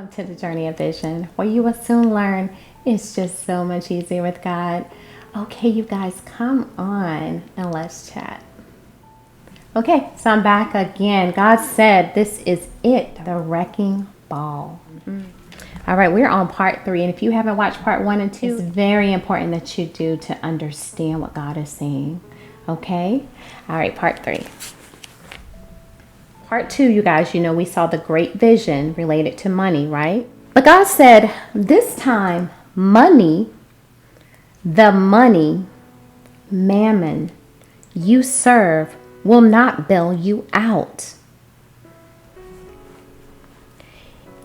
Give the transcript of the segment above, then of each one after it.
Welcome to the Journey of Vision, where you will soon learn it's just so much easier with God. Okay, you guys, come on and let's chat. Okay, so I'm back again. God said this is it, the wrecking ball. All right, we're on part 3. And if you haven't watched part 1 and 2, it's very important that you do to understand what God is saying. Okay? All right, part 3. Part 2, you guys, we saw the great vision related to money, right? But God said, this time, money, the money, mammon, you serve will not bail you out.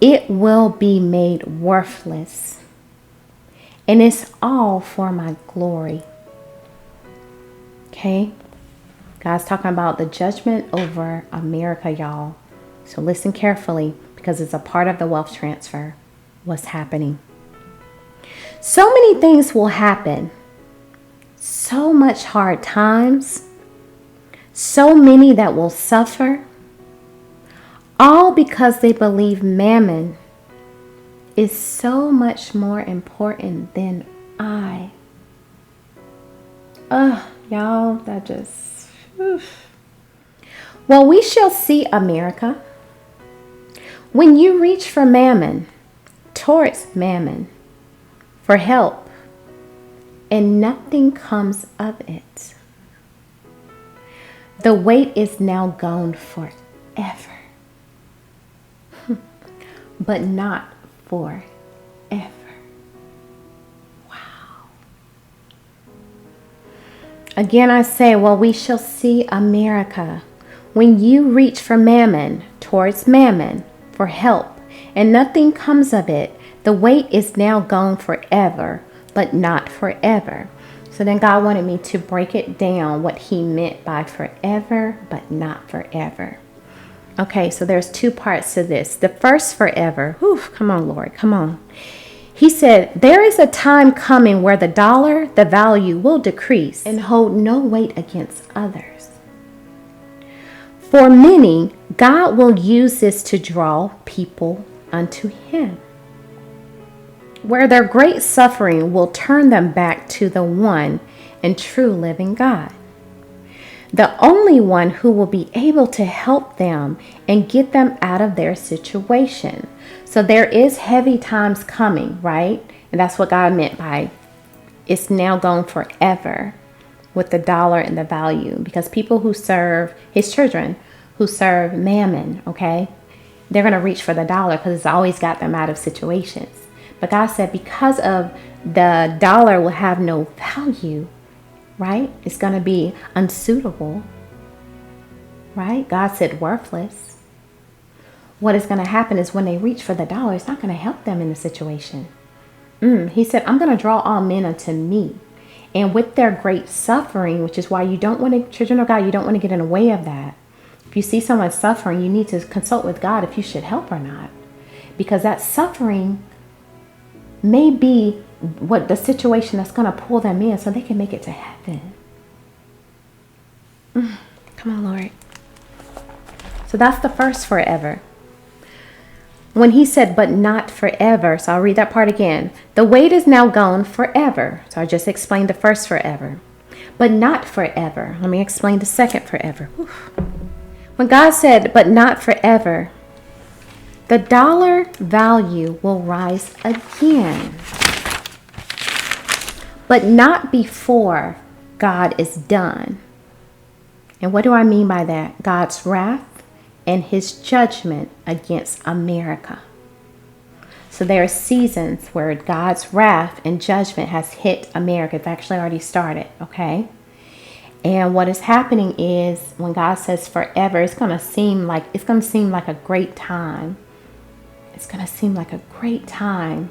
It will be made worthless. And it's all for my glory. Okay? God's talking about the judgment over America, y'all. So listen carefully, because it's a part of the wealth transfer. What's happening? So many things will happen. So much hard times. So many that will suffer. All because they believe mammon is so much more important than I. Y'all, that just... Well, we shall see, America. When you reach for mammon, towards mammon, for help, and nothing comes of it, the weight is now gone forever, but not forever. Again, I say, well, we shall see, America. When you reach for mammon, towards mammon, for help, and nothing comes of it, the weight is now gone forever, but not forever. So then God wanted me to break it down, what he meant by forever, but not forever. Okay, so there's 2 parts to this. The first forever, come on, Lord, come on. He said, there is a time coming where the dollar, the value, will decrease and hold no weight against others. For many, God will use this to draw people unto him, where their great suffering will turn them back to the one and true living God, the only one who will be able to help them and get them out of their situation. So there is heavy times coming, right? And that's what God meant by it's now gone forever with the dollar and the value. Because people who serve, his children who serve mammon, okay, they're going to reach for the dollar because it's always got them out of situations. But God said because of the dollar will have no value, right? It's going to be unsuitable, right? God said worthless. What is going to happen is when they reach for the dollar, it's not going to help them in the situation. He said, I'm going to draw all men unto me. And with their great suffering, which is why you don't want to, children of God, you don't want to get in the way of that. If you see someone suffering, you need to consult with God if you should help or not. Because that suffering may be what the situation that's going to pull them in so they can make it to heaven. Come on, Lord. So that's the first forever. When he said, but not forever, so I'll read that part again. The weight is now gone forever. So I just explained the first forever, but not forever. Let me explain the second forever. When God said, but not forever, the dollar value will rise again, but not before God is done. And what do I mean by that? God's wrath and his judgment against America. So there are seasons where God's wrath and judgment has hit America. It's actually already started, okay? And what is happening is when God says forever, it's going to seem like a great time. It's going to seem like a great time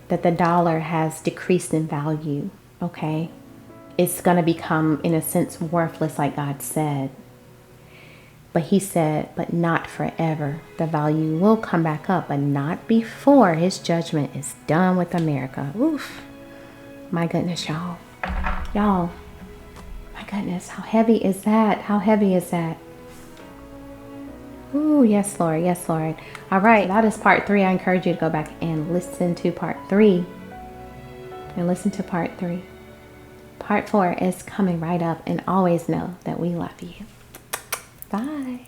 that the dollar has decreased in value, okay? It's going to become, in a sense, worthless, like God said. But he said, but not forever. The value will come back up, but not before his judgment is done with America. Oof. My goodness, y'all. Y'all. My goodness, how heavy is that? How heavy is that? Ooh, yes, Lord. Yes, Lord. All right. That is part 3. I encourage you to go back and listen to part 3. Part 4 is coming right up, and always know that we love you. Bye.